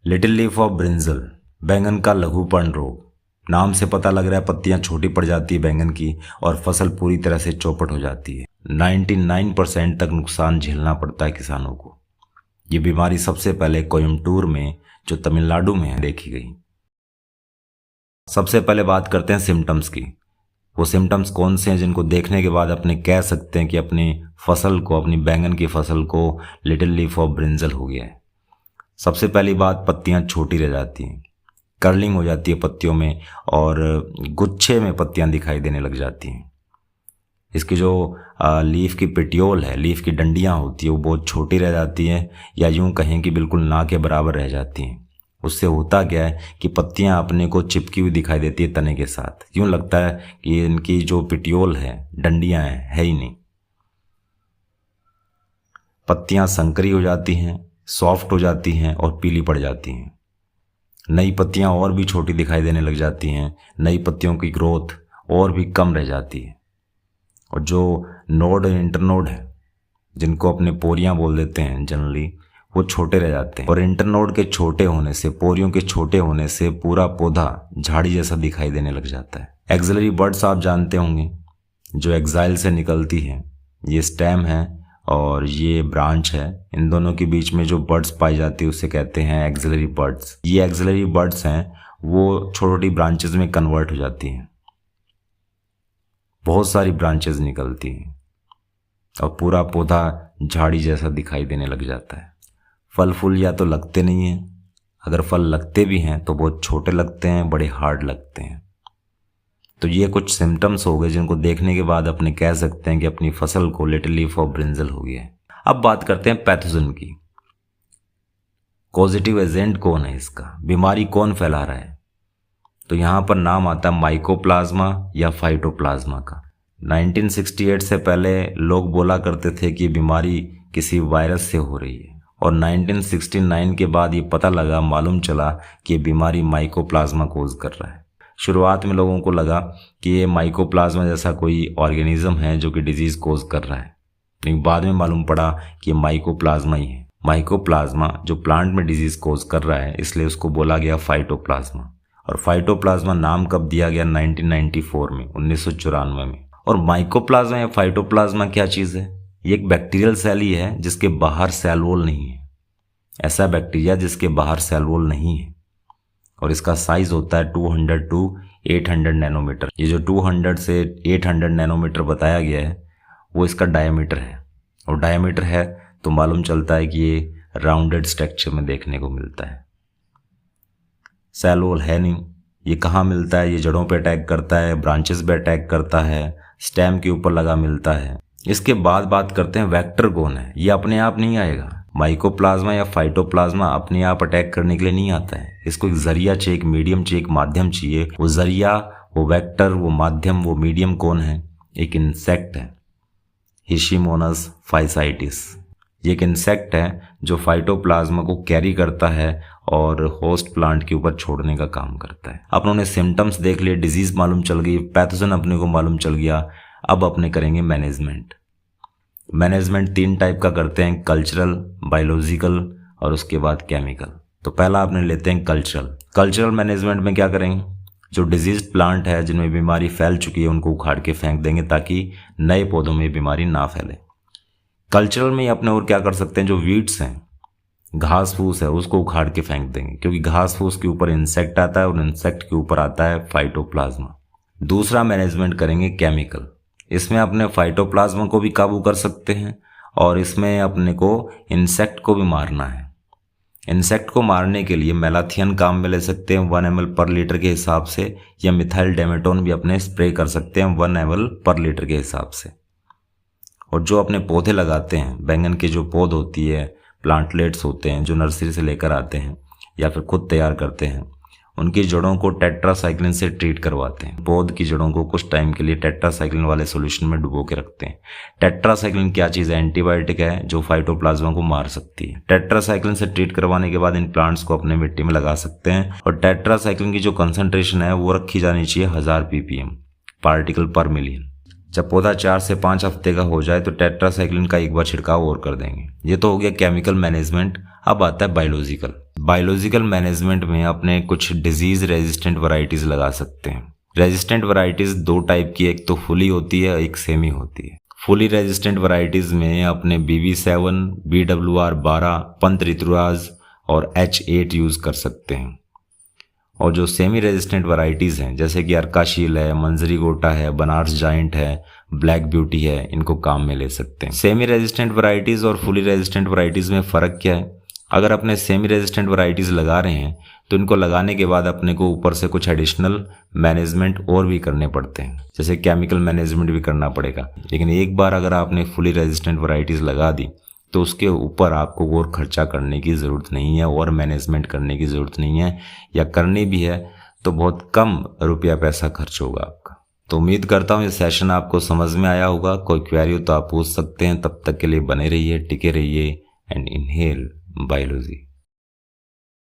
Little leaf of brinjal, बैंगन का लघुपर्ण रोग। नाम से पता लग रहा है पत्तियां छोटी पड़ जाती है बैंगन की और फसल पूरी तरह से चौपट हो जाती है। 99% तक नुकसान झेलना पड़ता है किसानों को। ये बीमारी सबसे पहले कोयम्बटूर में, जो तमिलनाडु में है, देखी गई। सबसे पहले बात करते हैं सिम्टम्स की। वो सिम्टम्स कौन से हैं जिनको देखने के बाद अपने कह सकते हैं कि अपनी फसल को, अपनी बैंगन की फसल को लिटिल लीफ ऑफ ब्रिंजल हो गया है। सबसे पहली बात, पत्तियां छोटी रह जाती हैं, कर्लिंग हो जाती है पत्तियों में और गुच्छे में पत्तियां दिखाई देने लग जाती हैं। इसकी जो लीफ की पेटियोल है, लीफ की डंडियां होती है, वो बहुत छोटी रह जाती हैं या यूं कहें कि बिल्कुल ना के बराबर रह जाती हैं। उससे होता क्या है कि पत्तियां अपने को चिपकी हुई दिखाई देती है तने के साथ। यूं लगता है कि इनकी जो पेटियोल है, डंडियां हैं, है ही नहीं। पत्तियां संकरी हो जाती हैं, सॉफ्ट हो जाती हैं और पीली पड़ जाती हैं। नई पत्तियां और भी छोटी दिखाई देने लग जाती हैं। नई पत्तियों की ग्रोथ और भी कम रह जाती है। और जो नोड इंटरनोड है, जिनको अपने पोरियां बोल देते हैं जनरली, वो छोटे रह जाते हैं। और इंटरनोड के छोटे होने से, पोरियों के छोटे होने से पूरा पौधा झाड़ी जैसा दिखाई देने लग जाता है। एक्सिलरी बड्स आप जानते होंगे, जो एक्साइल से निकलती है। ये स्टेम है और ये ब्रांच है। इन दोनों के बीच में जो बड्स पाई जाती है उसे कहते हैं एक्सिलरी बड्स। ये एक्सिलरी बड्स हैं, वो छोटी ब्रांचेस में कन्वर्ट हो जाती हैं। बहुत सारी ब्रांचेस निकलती हैं और पूरा पौधा झाड़ी जैसा दिखाई देने लग जाता है। फल फूल या तो लगते नहीं हैं, अगर फल लगते भी हैं तो बहुत छोटे लगते हैं, बड़े हार्ड लगते हैं। तो ये कुछ सिम्टम्स हो गए जिनको देखने के बाद अपने कह सकते हैं कि अपनी फसल को लिटिल लीफ ऑफ ब्रिंजल हो गया है। अब बात करते हैं पैथोजन की। कॉजेटिव एजेंट कौन है इसका, बीमारी कौन फैला रहा है? तो यहां पर नाम आता है माइकोप्लाज्मा या फाइटोप्लाज्मा का। 1968 से पहले लोग बोला करते थे कि बीमारी किसी वायरस से हो रही है और 1969 के बाद ये पता लगा, मालूम चला कि ये बीमारी माइकोप्लाज्मा कोज कर रहा है। शुरुआत में लोगों को लगा कि ये माइकोप्लाज्मा जैसा कोई ऑर्गेनिज्म है जो कि डिजीज कोज कर रहा है, लेकिन बाद में मालूम पड़ा कि ये माइकोप्लाज्मा ही है। माइकोप्लाज्मा जो प्लांट में डिजीज कोज कर रहा है, इसलिए उसको बोला गया फाइटोप्लाज्मा। और फाइटोप्लाज्मा नाम कब दिया गया? 1994 में, 1994 में। और माइकोप्लाज्मा या फाइटोप्लाज्मा क्या चीज़ है? ये एक बैक्टीरियल सेल ही है जिसके बाहर सेल वॉल नहीं है। ऐसा बैक्टीरिया जिसके बाहर सेल वॉल नहीं है और इसका साइज होता है 200 टू 800 नैनोमीटर। ये जो 200 से 800 नैनोमीटर बताया गया है वो इसका डायमीटर है। और डायमीटर है तो मालूम चलता है कि ये राउंडेड स्ट्रक्चर में देखने को मिलता है। सेल वॉल है नहीं। ये कहाँ मिलता है? ये जड़ों पे अटैक करता है, ब्रांचेस पे अटैक करता है, स्टेम के ऊपर लगा मिलता है। इसके बाद बात करते हैं वेक्टर कौन है। ये अपने आप नहीं आएगा। माइकोप्लाज्मा या फाइटोप्लाज्मा अपने आप अटैक करने के लिए नहीं आता है। इसको एक जरिया चाहिए, एक मीडियम चाहिए, एक माध्यम चाहिए। वो जरिया, वो वेक्टर, वो माध्यम, वो मीडियम कौन है? एक इंसेक्ट है, हिशिमोनस फाइसाइटिस। ये एक इंसेक्ट है जो फाइटोप्लाज्मा को कैरी करता है और होस्ट प्लांट के ऊपर छोड़ने का काम करता है। अब उन्होंने सिम्टम्स देख लिए, डिजीज मालूम चल गई, पैथोजन अपने को मालूम चल गया। अब अपने करेंगे मैनेजमेंट। मैनेजमेंट 3 टाइप का करते हैं, कल्चरल, बायोलॉजिकल और उसके बाद केमिकल। तो पहला आपने लेते हैं कल्चरल। कल्चरल मैनेजमेंट में क्या करेंगे? जो डिजीज प्लांट है, जिनमें बीमारी फैल चुकी है, उनको उखाड़ के फेंक देंगे ताकि नए पौधों में बीमारी ना फैले। कल्चरल में अपने और क्या कर सकते हैं? जो वीड्स हैं, घास फूस है, उसको उखाड़ के फेंक देंगे, क्योंकि घास फूस के ऊपर इंसेक्ट आता है और इंसेक्ट के ऊपर आता है फाइटोप्लाज्मा। दूसरा मैनेजमेंट करेंगे केमिकल। इसमें अपने फाइटोप्लाज्मा को भी काबू कर सकते हैं और इसमें अपने को इंसेक्ट को भी मारना है। इंसेक्ट को मारने के लिए मेलाथियन काम में ले सकते हैं 1 ml पर लीटर के हिसाब से, या मिथाइल डेमेटोन भी अपने स्प्रे कर सकते हैं 1 ml पर लीटर के हिसाब से। और जो अपने पौधे लगाते हैं, बैंगन के जो पौध होती है, प्लांटलेट्स होते हैं जो नर्सरी से लेकर आते हैं या फिर खुद तैयार करते हैं, उनकी जड़ों को टेट्रासाइक्लिन से ट्रीट करवाते हैं। पौध की जड़ों को कुछ टाइम के लिए टेट्रासाइक्लिन वाले सॉल्यूशन में डुबो के रखते हैं। टेट्रासाइक्लिन क्या चीज़ है? एंटीबायोटिक है जो फाइटोप्लाज्मा को मार सकती है। टेट्रासाइक्लिन से ट्रीट करवाने के बाद इन प्लांट्स को अपने मिट्टी में लगा सकते हैं। और टेट्रासाइक्लिन की जो कंसंट्रेशन है वो रखी जानी चाहिए 1000 ppm, पार्टिकल पर मिलियन। जब पौधा 4 से 5 हफ्ते का हो जाए तो टेट्रासाइक्लिन का एक बार छिड़काव और कर देंगे। ये तो हो गया केमिकल मैनेजमेंट। अब आता है बायोलॉजिकल। बायोलॉजिकल मैनेजमेंट में अपने कुछ डिजीज रेजिस्टेंट वैरायटीज लगा सकते हैं। रेजिस्टेंट वैरायटीज दो टाइप की, एक तो फुली होती है, एक सेमी होती है। फुली रेजिस्टेंट वैरायटीज में अपने BB7, BWR12, पंत ऋतुराज और H8 यूज़ कर सकते हैं। और जो सेमी रेजिस्टेंट वैरायटीज़ हैं जैसे कि अर्काशील है, मंजरी गोटा है, बनारस जाइंट है, ब्लैक ब्यूटी है, इनको काम में ले सकते हैं। सेमी रेजिस्टेंट वैरायटीज़ और फुली रेजिस्टेंट वैरायटीज़ में फ़र्क क्या है? अगर अपने सेमी रेजिस्टेंट वैरायटीज़ लगा रहे हैं तो इनको लगाने के बाद अपने को ऊपर से कुछ एडिशनल मैनेजमेंट और भी करने पड़ते हैं, जैसे केमिकल मैनेजमेंट भी करना पड़ेगा। लेकिन एक बार अगर आपने फुली रेजिस्टेंट वैरायटीज़ लगा दी तो उसके ऊपर आपको और खर्चा करने की ज़रूरत नहीं है और मैनेजमेंट करने की ज़रूरत नहीं है, या करनी भी है तो बहुत कम रुपया पैसा खर्च होगा आपका। तो उम्मीद करता हूँ ये सेशन आपको समझ में आया होगा। कोई क्वेरी हो तो आप पूछ सकते हैं। तब तक के लिए बने रहिए, टिके रहिए एंड इनहेल बायोलॉजी।